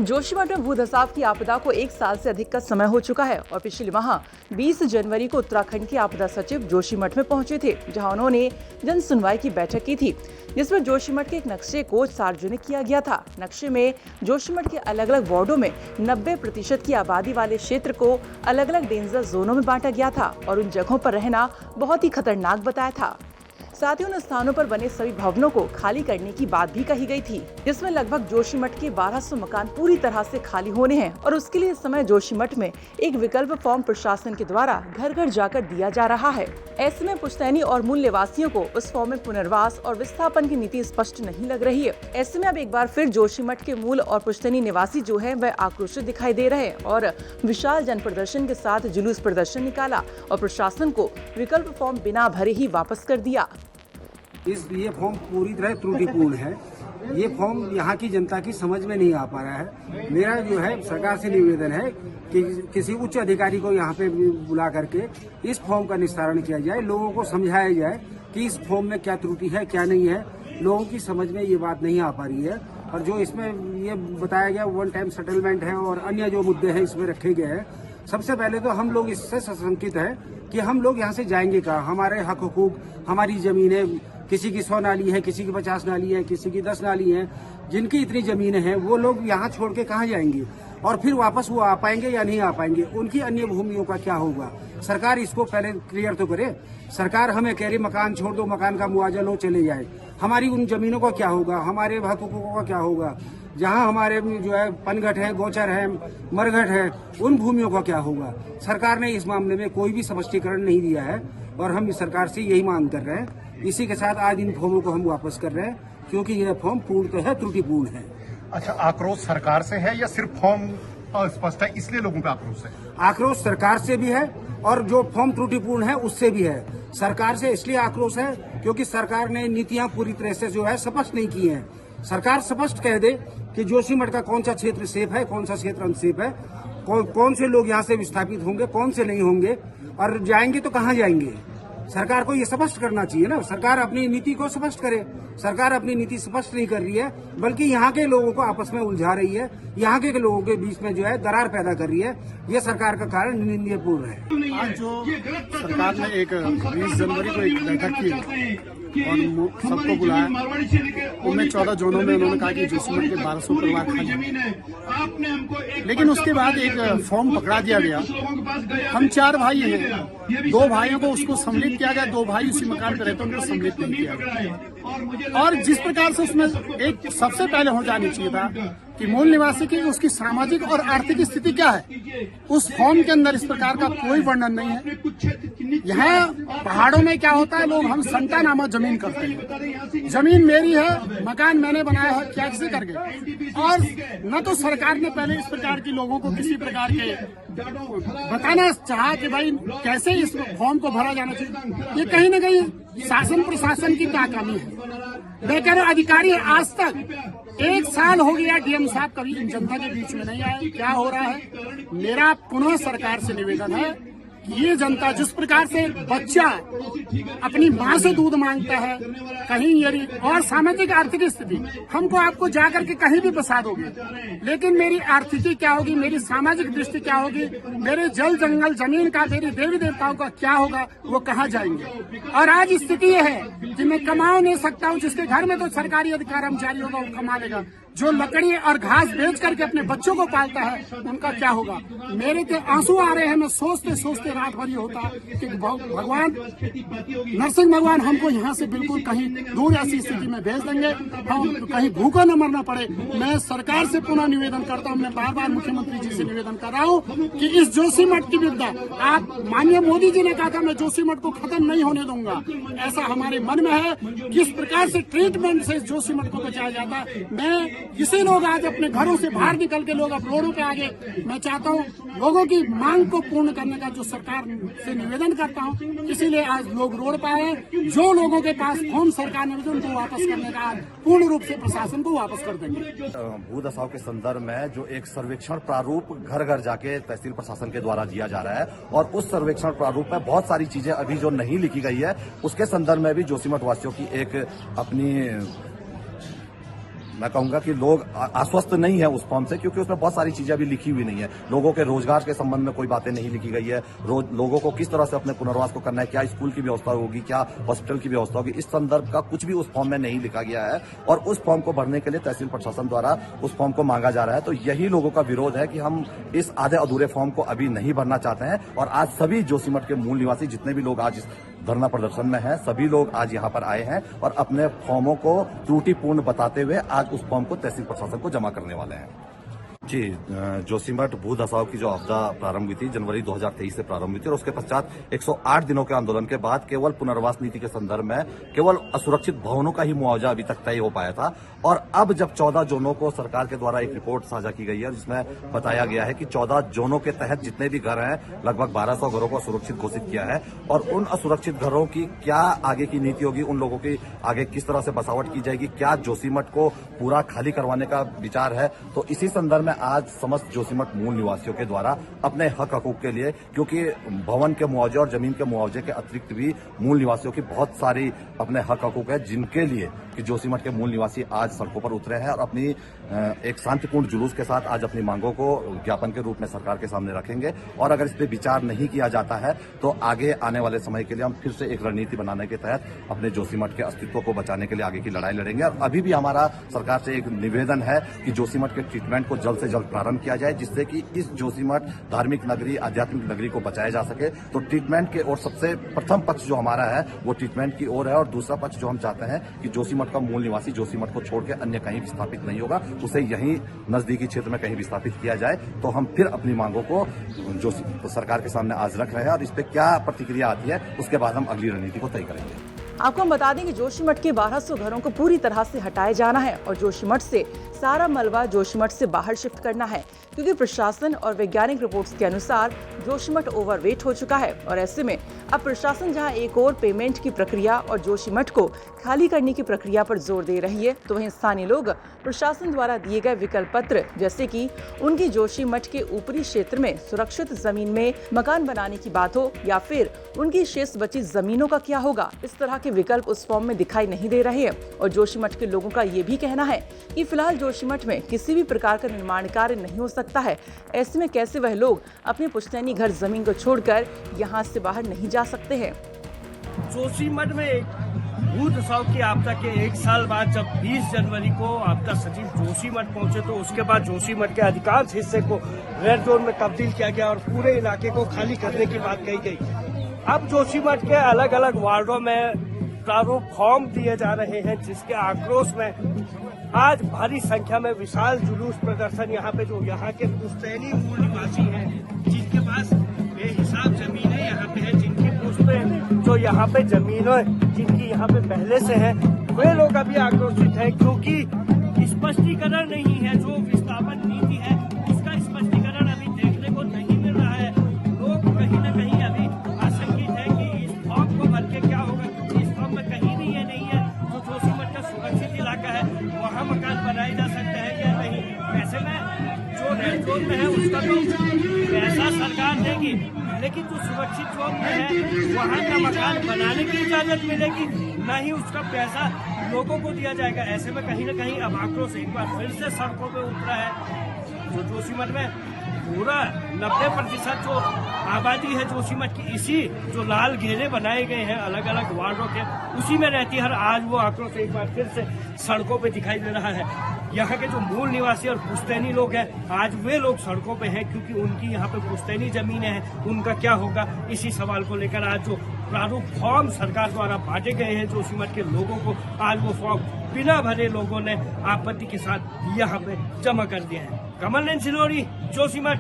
जोशीमठ में भूधसाव की आपदा को 1 साल से अधिक का समय हो चुका है और पिछले माह 20 जनवरी को उत्तराखंड के आपदा सचिव जोशीमठ में पहुंचे थे, जहां उन्होंने जन सुनवाई की बैठक की थी, जिसमें जोशीमठ के एक नक्शे को सार्वजनिक किया गया था। नक्शे में जोशीमठ के अलग अलग वार्डों में 90% की आबादी वाले क्षेत्र को अलग अलग डेंजर जोनों में बांटा गया था और उन जगहों पर रहना बहुत ही खतरनाक बताया था। साथ ही उन स्थानों पर बने सभी भवनों को खाली करने की बात भी कही गई थी, जिसमें लगभग जोशीमठ के 1200 मकान पूरी तरह से खाली होने हैं और उसके लिए इस समय जोशीमठ में एक विकल्प फॉर्म प्रशासन के द्वारा घर घर जाकर दिया जा रहा है। ऐसे में पुश्तैनी और मूल निवासियों को उस फॉर्म में पुनर्वास और विस्थापन की नीति स्पष्ट नहीं लग रही है। ऐसे में अब एक बार फिर जोशीमठ के मूल और पुश्तैनी निवासी जो है वह आक्रोशित दिखाई दे रहे हैं और विशाल जन प्रदर्शन के साथ जुलूस प्रदर्शन निकाला और प्रशासन को विकल्प फॉर्म बिना भरे ही वापस कर दिया। ये फॉर्म पूरी तरह त्रुटिपूर्ण है। ये फॉर्म यहाँ की जनता की समझ में नहीं आ पा रहा है। मेरा जो है सरकार से निवेदन है कि किसी उच्च अधिकारी को यहाँ पे बुला करके इस फॉर्म का निस्तारण किया जाए, लोगों को समझाया जाए कि इस फॉर्म में क्या त्रुटि है क्या नहीं है। लोगों की समझ में ये बात नहीं आ पा रही है और जो इसमें ये बताया गया वन टाइम सेटलमेंट है और अन्य जो मुद्दे हैं इसमें रखे गए हैं। सबसे पहले तो हम लोग इससे सशंकित हैं कि हम लोग यहाँ से जाएंगे कहाँ। हमारे हक हुकूक, हमारी जमीनें, किसी की 100 नाली है, किसी की 50 नाली है, किसी की 10 नाली है, जिनकी इतनी जमीनें हैं वो लोग यहाँ छोड़ के कहाँ जाएंगे और फिर वापस वो आ पाएंगे या नहीं आ पाएंगे। उनकी अन्य भूमियों का क्या होगा। सरकार इसको पहले क्लियर तो करे। सरकार हमें कह रही मकान छोड़ दो, मकान का मुआवजा लो, चले जाए। हमारी उन जमीनों का क्या होगा, हमारे हक हुकूकों का क्या होगा। जहाँ हमारे जो है पनघट है, गोचर है, मरघट है, उन भूमियों का क्या होगा। सरकार ने इस मामले में कोई भी स्पष्टीकरण नहीं दिया है और हम सरकार से यही मांग कर रहे हैं। इसी के साथ आज इन फॉर्मों को हम वापस कर रहे हैं क्योंकि यह फॉर्म पूर्णतः त्रुटिपूर्ण है। अच्छा, आक्रोश सरकार से है या सिर्फ फॉर्म अस्पष्ट है इसलिए लोगों का आक्रोश है? आक्रोश सरकार से भी है और जो फॉर्म त्रुटिपूर्ण है उससे भी है। सरकार से इसलिए आक्रोश है क्योंकि सरकार ने नीतियां पूरी तरह से जो है स्पष्ट नहीं की हैं। सरकार स्पष्ट कह दे कि जोशीमठ का कौन सा क्षेत्र सेफ है, कौन सा क्षेत्र अनसेफ है, कौन से लोग यहाँ से विस्थापित होंगे, कौन से नहीं होंगे और जाएंगे तो कहाँ जाएंगे। सरकार को ये स्पष्ट करना चाहिए ना। सरकार अपनी नीति को स्पष्ट करे। सरकार अपनी नीति स्पष्ट नहीं कर रही है बल्कि यहाँ के लोगों को आपस में उलझा रही है, यहाँ के लोगों के बीच में जो है दरार पैदा कर रही है। ये सरकार का कारण निंदनीयपूर्ण है। आज जो सरकार ने एक 20 जनवरी को एक बैठक की और सबको बुलाया, उनमें 14 जोनों में उन्होंने कहा कि जोशीमठ के 1200 परिवार खाली, लेकिन उसके बाद एक फॉर्म पकड़ा दिया गया। हम 4 भाई हैं, 2 भाइयों को उसको सम्मिलित किया गया, 2 भाई उसी मकान पर रहते उनको सम्मिलित नहीं किया गया। और जिस प्रकार से उसमें एक सबसे पहले हो जानी चाहिए था कि मूल निवासी की उसकी सामाजिक और आर्थिक स्थिति क्या है, उस फॉर्म के अंदर इस प्रकार का कोई वर्णन नहीं है। यहाँ पहाड़ों में क्या होता है, लोग हम संता नामा जमीन करते हैं। जमीन मेरी है, मकान मैंने बनाया है, क्या किसे कर गए। और न तो सरकार ने पहले इस प्रकार की लोगों को किसी प्रकार के बताना चाहा कि भाई कैसे इस फॉर्म को भरा जाना चाहिए। ये कहीं न कहीं शासन प्रशासन की नाकामी है। मैं कह रहा हूँ अधिकारी आज तक 1 साल हो गया डीएम साहब कभी इन जनता के बीच में नहीं आए। क्या हो रहा है। मेरा पुनः सरकार से निवेदन है कि ये जनता जिस प्रकार से बच्चा अपनी माँ से दूध मांगता है, कहीं यदि और सामाजिक आर्थिक स्थिति हमको आपको जाकर के कहीं भी बसा दोगे, लेकिन मेरी आर्थिकी क्या होगी, मेरी सामाजिक दृष्टि क्या होगी, मेरे जल जंगल जमीन का, मेरी देवी देवताओं का क्या होगा, वो कहाँ जाएंगे। और आज स्थिति ये है कि मैं कमा नहीं सकता हूँ। जिसके घर में तो सरकारी कर्मचारी होगा वो कमा लेगा, जो लकड़ी और घास बेच करके अपने बच्चों को पालता है उनका क्या होगा। मेरे तो आंसू आ रहे हैं। मैं सोचते सोचते रात भर होता कि भगवान नरसिंह भगवान हमको यहाँ से बिल्कुल कहीं दूर ऐसी स्थिति में भेज देंगे, हम कहीं भूखा न मरना पड़े। मैं सरकार से पुनः निवेदन करता हूँ, मैं बार बार मुख्यमंत्री जी से निवेदन कर रहा हूँ कि इस जोशीमठ की विपदा, आप माननीय मोदी जी ने कहा था मैं जोशीमठ को खत्म नहीं होने दूंगा, ऐसा हमारे मन में है। किस प्रकार से ट्रीटमेंट से जोशीमठ को बचाया जाता है। मैं इसे लोग आज अपने घरों से बाहर निकल के लोग अब रोडों पे आ गए। मैं चाहता हूँ लोगों की मांग को पूर्ण करने का जो सरकार से निवेदन करता हूँ, इसीलिए आज लोग रोड पे आए। जो लोगों के पास फॉर्म सरकार ने उनको वापस करने का पूर्ण रूप से प्रशासन को वापस कर देंगे। भूदसाव के संदर्भ में जो एक सर्वेक्षण प्रारूप घर घर जाके तहसील प्रशासन के द्वारा दिया जा रहा है और उस सर्वेक्षण प्रारूप में बहुत सारी चीजें अभी जो नहीं लिखी गई है, उसके संदर्भ में भी जोशीमठ वासियों की एक अपनी मैं कहूंगा कि लोग आश्वस्त नहीं है उस फॉर्म से, क्योंकि उसमें बहुत सारी चीजें अभी लिखी हुई नहीं है। लोगों के रोजगार के संबंध में कोई बातें नहीं लिखी गई है, लोगों को किस तरह से अपने पुनर्वास को करना है, क्या स्कूल की व्यवस्था होगी, क्या हॉस्पिटल की व्यवस्था होगी, इस संदर्भ का कुछ भी उस फॉर्म में नहीं लिखा गया है। और उस फॉर्म को भरने के लिए तहसील प्रशासन द्वारा उस फॉर्म को मांगा जा रहा है। तो यही लोगों का विरोध है कि हम इस आधे अधूरे फॉर्म को अभी नहीं भरना चाहते हैं। और आज सभी जोशीमठ के मूल निवासी जितने भी लोग आज इस धरना प्रदर्शन में हैं, सभी लोग आज यहाँ पर आए हैं और अपने फॉर्मों को त्रुटिपूर्ण बताते हुए आज उस फॉर्म को तहसील प्रशासन को जमा करने वाले हैं। जी, जोशीमठ भू धसाव की जो आपदा प्रारंभ हुई थी जनवरी 2023 से प्रारंभ हुई थी और उसके पश्चात 108 दिनों के आंदोलन के बाद केवल पुनर्वास नीति के संदर्भ में केवल असुरक्षित भवनों का ही मुआवजा अभी तक तय हो पाया था। और अब जब 14 जोनों को सरकार के द्वारा एक रिपोर्ट साझा की गई है जिसमें बताया गया है कि 14 जोनों के तहत जितने भी घर हैं लगभग 1200 घरों को असुरक्षित घोषित किया है। और उन असुरक्षित घरों की क्या आगे की नीति होगी, उन लोगों की आगे किस तरह से बसावट की जाएगी, क्या जोशीमठ को पूरा खाली करवाने का विचार है। तो इसी संदर्भ में आज समस्त जोशीमठ मूल निवासियों के द्वारा अपने हक हकूक के लिए, क्योंकि भवन के मुआवजे और जमीन के मुआवजे के अतिरिक्त भी मूल निवासियों की बहुत सारी अपने हक हकूक है, जिनके लिए कि जोशीमठ के मूल निवासी आज सड़कों पर उतरे हैं और अपनी एक शांतिपूर्ण जुलूस के साथ आज अपनी मांगों को ज्ञापन के रूप में सरकार के सामने रखेंगे। और अगर इस पर विचार नहीं किया जाता है तो आगे आने वाले समय के लिए हम फिर से एक रणनीति बनाने के तहत अपने जोशीमठ के अस्तित्व को बचाने के लिए आगे की लड़ाई लड़ेंगे। और अभी भी हमारा सरकार से एक निवेदन है कि जोशीमठ के ट्रीटमेंट को जल्द से जल्द प्रारंभ किया जाए, जिससे कि इस जोशीमठ धार्मिक नगरी, आध्यात्मिक नगरी को बचाया जा सके। तो ट्रीटमेंट के और सबसे प्रथम पक्ष जो हमारा है वो ट्रीटमेंट की ओर है। और दूसरा पक्ष जो हम चाहते हैं कि जोशीमठ का मूल निवासी जोशीमठ को छोड़ के अन्य कहीं विस्थापित नहीं होगा, उसे यहीं नजदीकी क्षेत्र में कहीं विस्थापित किया जाए। तो हम फिर अपनी मांगों को जो सरकार के सामने आज रख रहे हैं और इस पर क्या प्रतिक्रिया आती है उसके बाद हम अगली रणनीति को तय करेंगे। आपको हम बता दें कि जोशीमठ के 1200 घरों को पूरी तरह से हटाया जाना है और जोशीमठ से सारा मलबा जोशीमठ से बाहर शिफ्ट करना है, क्योंकि प्रशासन और वैज्ञानिक रिपोर्ट्स के अनुसार जोशीमठ ओवरवेट हो चुका है। और ऐसे में अब प्रशासन जहां एक और पेमेंट की प्रक्रिया और जोशीमठ को खाली करने की प्रक्रिया पर जोर दे रही है, तो वहीं स्थानीय लोग प्रशासन द्वारा दिए गए विकल्प पत्र, जैसे कि उनकी जोशीमठ के ऊपरी क्षेत्र में सुरक्षित जमीन में मकान बनाने की बात हो या फिर उनकी शेष बची जमीनों का क्या होगा, इस तरह के विकल्प उस फॉर्म में दिखाई नहीं दे रहे हैं। और जोशीमठ के लोगों का ये भी कहना है कि फिलहाल जोशीमठ में किसी भी प्रकार का निर्माण कार्य नहीं हो सकता है। ऐसे में कैसे वह लोग अपने पुश्तैनी घर जमीन को छोड़कर यहाँ से बाहर नहीं जा सकते हैं। जोशीमठ में भू धसाव की आपदा के 1 साल बाद जब 20 जनवरी को आपदा सचिव जोशीमठ पहुंचे तो उसके बाद जोशीमठ के अधिकांश हिस्से को रेड जोन में तब्दील किया गया और पूरे इलाके को खाली करने की बात कही गई। अब जोशीमठ के अलग अलग वार्डों में प्रारूप फॉर्म दिए जा रहे हैं, जिसके आक्रोश में आज भारी संख्या में विशाल जुलूस प्रदर्शन यहाँ पे जो यहाँ के पुश्तैनी मूल निवासी हैं, जिनके पास बेहिसाब जमीनें यहाँ पे है, जिनकी पुश्तें जो यहाँ पे जमीनें जिनकी यहाँ पे पहले से है, वे लोग अभी आक्रोशित हैं, क्योंकि स्पष्टीकरण नहीं है। जो विस्थापन नीति है उसका स्पष्टीकरण अभी देखने को नहीं मिल रहा है। लोग कहीं न कहीं अभी आशंकित है कि इस फॉर्म को भर के क्या होगा, क्योंकि इस फॉर्म में कहीं भी ये नहीं है जो जोशीमठ का सुरक्षित इलाका है वहाँ मकान बनाए जा सकते हैं या नहीं। ऐसे में जो रेड जोन में है उसका तो पैसा सरकार देगी, लेकिन जो सुरक्षित जोन में है वहाँ का मकान बनाने की इजाजत मिलेगी, न ही उसका पैसा लोगों को दिया जाएगा। ऐसे में कहीं न कहीं अब आक्रोश एक बार फिर से सड़कों पे उतरा है। जो जोशीमठ में पूरा 90% जो आबादी है जोशीमठ की, इसी जो लाल घेरे बनाए गए हैं अलग अलग वार्डों के, उसी में रहती है। आज वो आक्रोश एक बार फिर से सड़कों पे दिखाई दे रहा है। यहाँ के जो मूल निवासी और पुश्तैनी लोग हैं, आज वे लोग सड़कों पे हैं, क्योंकि उनकी यहाँ पे पुश्तैनी जमीनें हैं, उनका क्या होगा, इसी सवाल को लेकर आज जो प्रारूप फॉर्म सरकार द्वारा बांटे गए हैं जोशीमठ के लोगों को, आज वो फॉर्म बिना भरे लोगों ने आपत्ति के साथ यहाँ पे जमा कर दिया है। कमल नैन सिलोरी, जोशीमठ।